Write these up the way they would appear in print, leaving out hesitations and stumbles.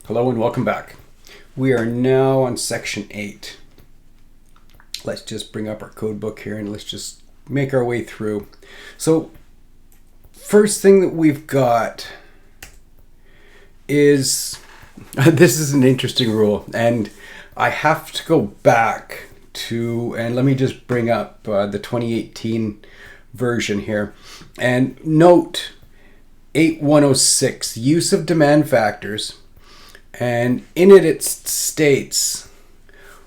Hello and welcome back. We are now on section 8. Let's just bring up our code book here and let's just make our way through. So first thing that we've got is, this is an interesting rule, and I have to go back to, and let me just bring up the 2018 version here, and note 8106, use of demand factors. And in it states,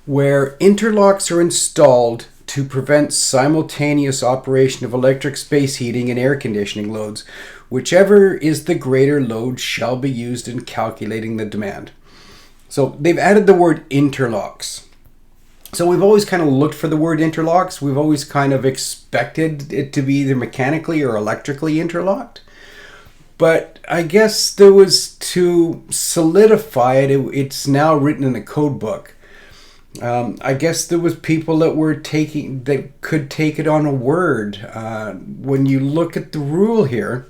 where interlocks are installed to prevent simultaneous operation of electric space heating and air conditioning loads, whichever is the greater load shall be used in calculating the demand. So they've added the word interlocks. So we've always kind of looked for the word interlocks. We've always kind of expected it to be either mechanically or electrically interlocked. But I guess there was, to solidify it, it's now written in the code book. I guess there was people that could take it on a word. When you look at the rule here,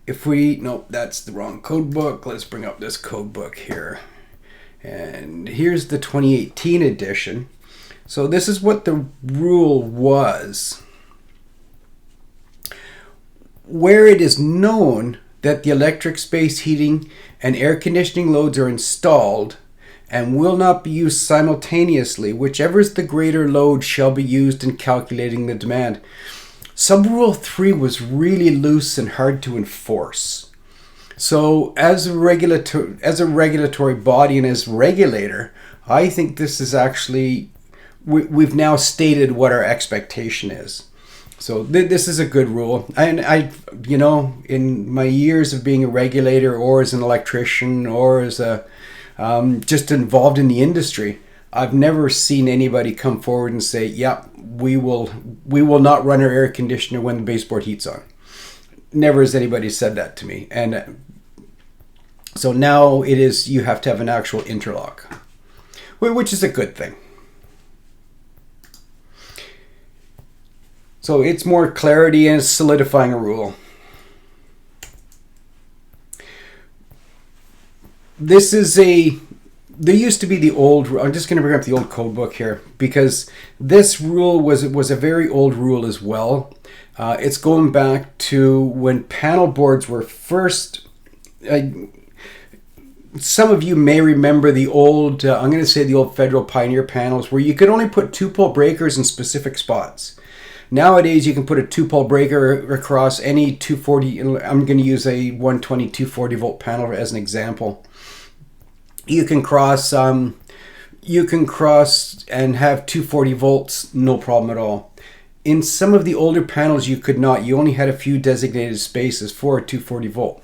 nope, that's the wrong code book. Let's bring up this code book here. And here's the 2018 edition. So this is what the rule was. Where it is known that the electric space heating and air conditioning loads are installed and will not be used simultaneously, whichever is the greater load shall be used in calculating the demand. Sub-Rule 3 was really loose and hard to enforce. So as a regulatory body and as regulator, I think this is actually, we've now stated what our expectation is. So this is a good rule. And in my years of being a regulator or as an electrician or as a just involved in the industry, I've never seen anybody come forward and say, "Yeah, we will not run our air conditioner when the baseboard heat's on." Never has anybody said that to me. And so now it is, you have to have an actual interlock, which is a good thing. So it's more clarity and it's solidifying a rule. There used to be the old, I'm just going to bring up the old code book here because this rule was a very old rule as well. It's going back to when panel boards were first, some of you may remember the old, I'm going to say the old Federal Pioneer panels where you could only put 2-pole breakers in specific spots. Nowadays, you can put a 2-pole breaker across any 240. I'm going to use a 120 240 volt panel as an example. You can cross and have 240 volts, no problem at all. In some of the older panels, you could not. You only had a few designated spaces for a 240 volt.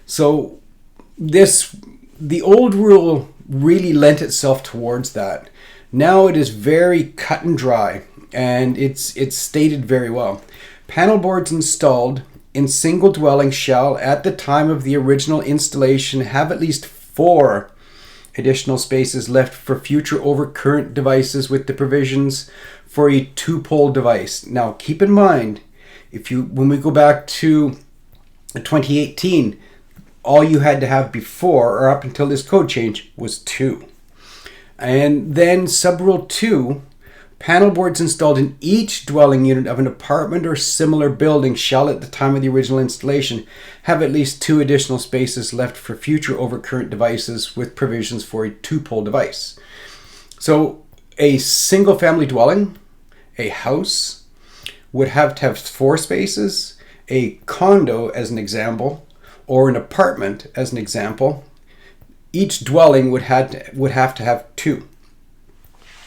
So the old rule really lent itself towards that. Now it is very cut and dry. And it's stated very well. Panel boards installed in single dwellings shall, at the time of the original installation, have at least 4 additional spaces left for future overcurrent devices with the provisions for a 2-pole device. Now, keep in mind, when we go back to 2018, all you had to have before or up until this code change was 2. And then Sub-Rule 2, panel boards installed in each dwelling unit of an apartment or similar building shall, at the time of the original installation, have at least 2 additional spaces left for future overcurrent devices with provisions for a 2-pole device. So a single family dwelling, a house, would have to have 4 spaces. A condo, as an example, or an apartment, as an example, each dwelling would have to have 2.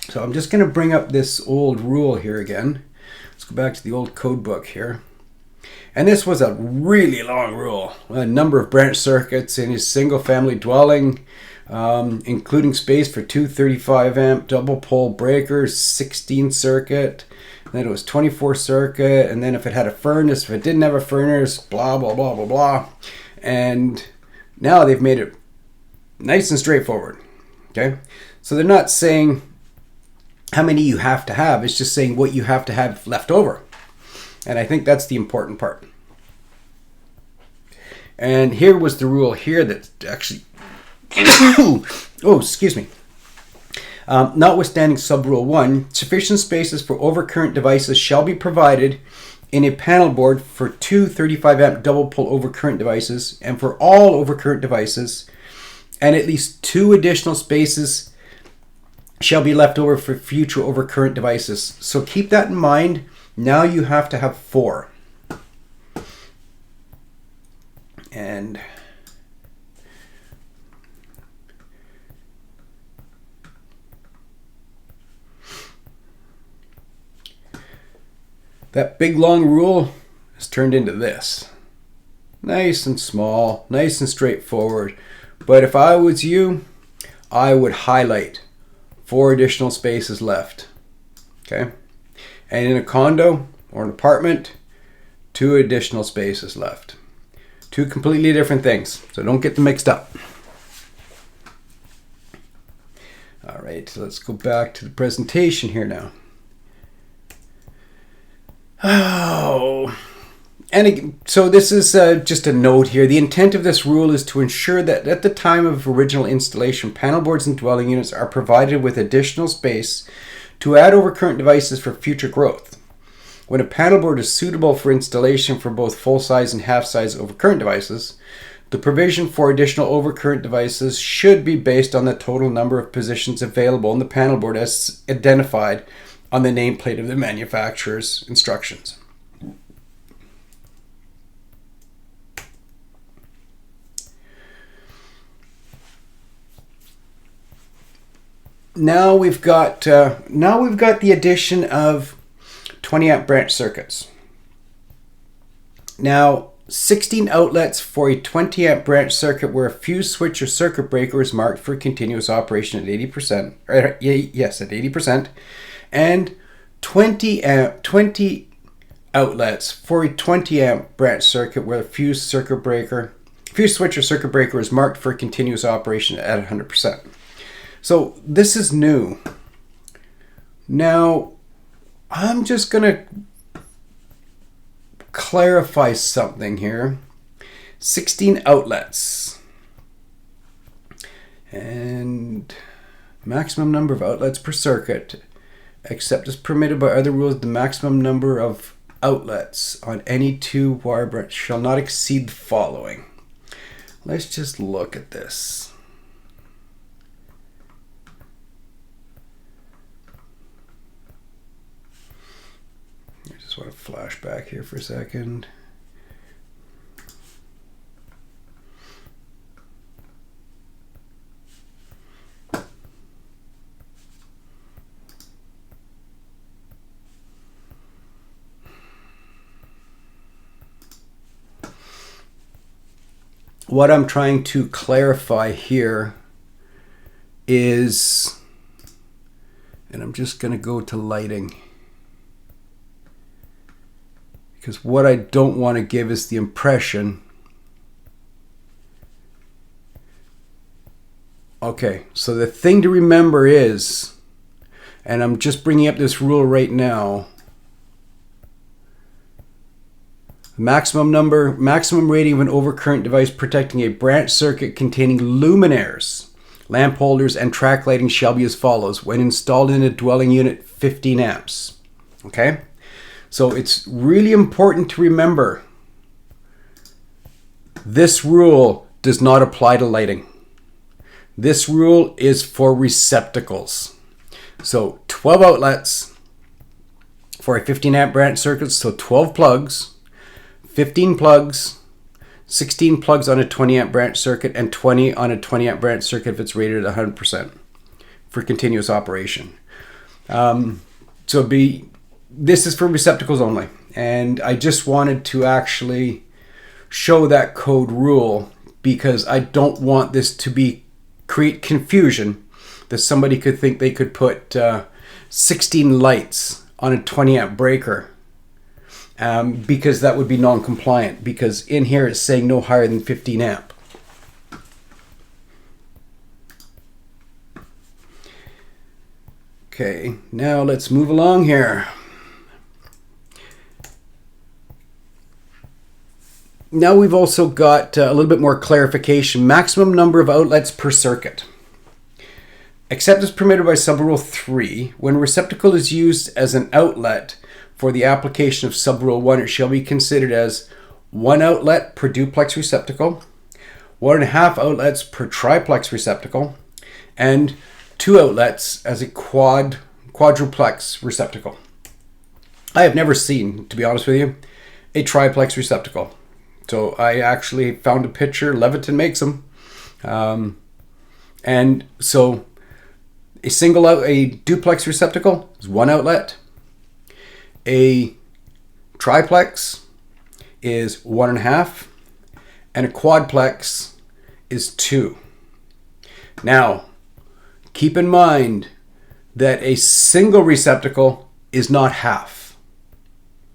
So I'm just going to bring up this old rule here again. Let's go back to the old code book here. And this was a really long rule. A number of branch circuits in his single family dwelling, including space for 2 35 amp double pole breakers, 16 circuit. And then it was 24 circuit. And then if it had a furnace, if it didn't have a furnace, blah, blah, blah, blah, blah. And now they've made it nice and straightforward. Okay. So they're not saying how many you have to have. It's just saying what you have to have left over. And I think that's the important part. And here was the rule here that actually Oh, excuse me. Notwithstanding sub-rule 1, sufficient spaces for overcurrent devices shall be provided in a panel board for two 35 amp double pole overcurrent devices and for all overcurrent devices, and at least 2 additional spaces shall be left over for future overcurrent devices. So keep that in mind. Now you have to have 4. And that big long rule has turned into this. Nice and small, nice and straightforward. But if I was you, I would highlight 4 additional spaces left. Okay? And in a condo or an apartment, 2 additional spaces left. 2 completely different things. So don't get them mixed up. All right, so let's go back to the presentation here now. Oh, and so this is just a note here. The intent of this rule is to ensure that at the time of original installation, panel boards and dwelling units are provided with additional space to add overcurrent devices for future growth. When a panel board is suitable for installation for both full-size and half-size overcurrent devices, the provision for additional overcurrent devices should be based on the total number of positions available on the panel board as identified on the nameplate of the manufacturer's instructions. Now we've got the addition of 20 amp branch circuits. Now 16 outlets for a 20 amp branch circuit where a fuse switch or circuit breaker is marked for continuous operation at 80%. Yes, at 80%. And 20 outlets for a 20 amp branch circuit where a fuse switch or circuit breaker is marked for continuous operation at 100%. So this is new. Now I'm just going to clarify something here. 16 outlets and maximum number of outlets per circuit, except as permitted by other rules. The maximum number of outlets on any 2 wire branch shall not exceed the following. Let's just look at this. I just want to flash back here for a second. What I'm trying to clarify here is, and I'm just going to go to lighting, because what I don't want to give is the impression. Okay, so the thing to remember is, and I'm just bringing up this rule right now, maximum rating of an overcurrent device protecting a branch circuit containing luminaires, lamp holders, and track lighting shall be as follows. When installed in a dwelling unit, 15 amps. Okay? So it's really important to remember this rule does not apply to lighting. This rule is for receptacles. So 12 outlets for a 15 amp branch circuit, so 12 plugs, 15 plugs, 16 plugs on a 20 amp branch circuit, and 20 on a 20 amp branch circuit if it's rated at 100% for continuous operation. This is for receptacles only. And I just wanted to actually show that code rule because I don't want this to create confusion that somebody could think they could put 16 lights on a 20 amp breaker. Because that would be non-compliant, because in here it's saying no higher than 15 amp. Okay, now let's move along here. now we've also got a little bit more clarification. Maximum number of outlets per circuit. Except as permitted by Subrule 3, when a receptacle is used as an outlet for the application of Subrule 1, it shall be considered as 1 outlet per duplex receptacle, 1.5 outlets per triplex receptacle, and 2 outlets as a quadruplex receptacle. I have never seen, to be honest with you, a triplex receptacle. So I actually found a picture. Leviton makes them. And so a duplex receptacle is 1 outlet. A triplex is 1.5, and a quadplex is 2. Now, keep in mind that a single receptacle is not half.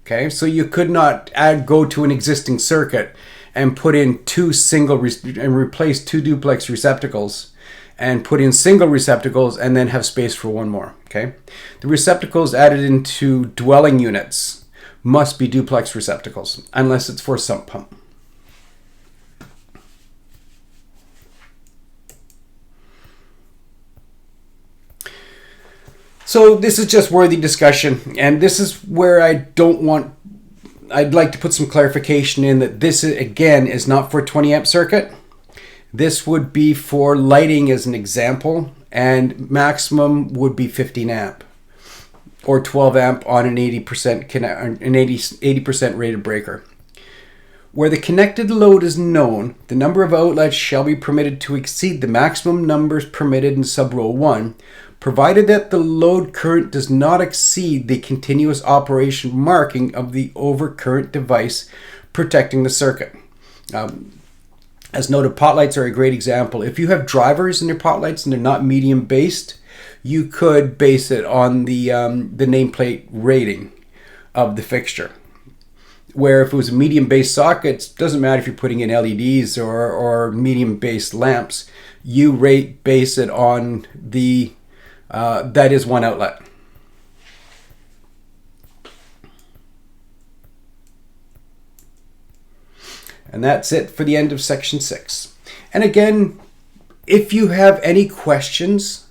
Okay, so you could not go to an existing circuit and put in and replace 2 duplex receptacles and put in single receptacles and then have space for one more. Okay, the receptacles added into dwelling units must be duplex receptacles unless it's for a sump pump. So this is just worthy discussion, and this is where I'd like to put some clarification in that this again is not for a 20 amp circuit. This would be for lighting as an example, and maximum would be 15 amp or 12 amp on an 80% rated breaker. Where the connected load is known, the number of outlets shall be permitted to exceed the maximum numbers permitted in Subrule 1, provided that the load current does not exceed the continuous operation marking of the overcurrent device protecting the circuit. As noted, pot lights are a great example. If you have drivers in your pot lights and they're not medium based, you could base it on the nameplate rating of the fixture. Where if it was a medium based socket, it doesn't matter if you're putting in LEDs or medium based lamps, you base it on the that is 1 outlet. And that's it for the end of section 6. And again, if you have any questions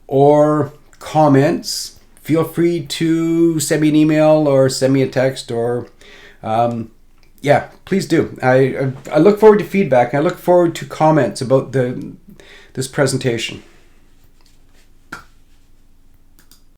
or comments, feel free to send me an email or send me a text, or please do. I look forward to feedback. I look forward to comments about this presentation.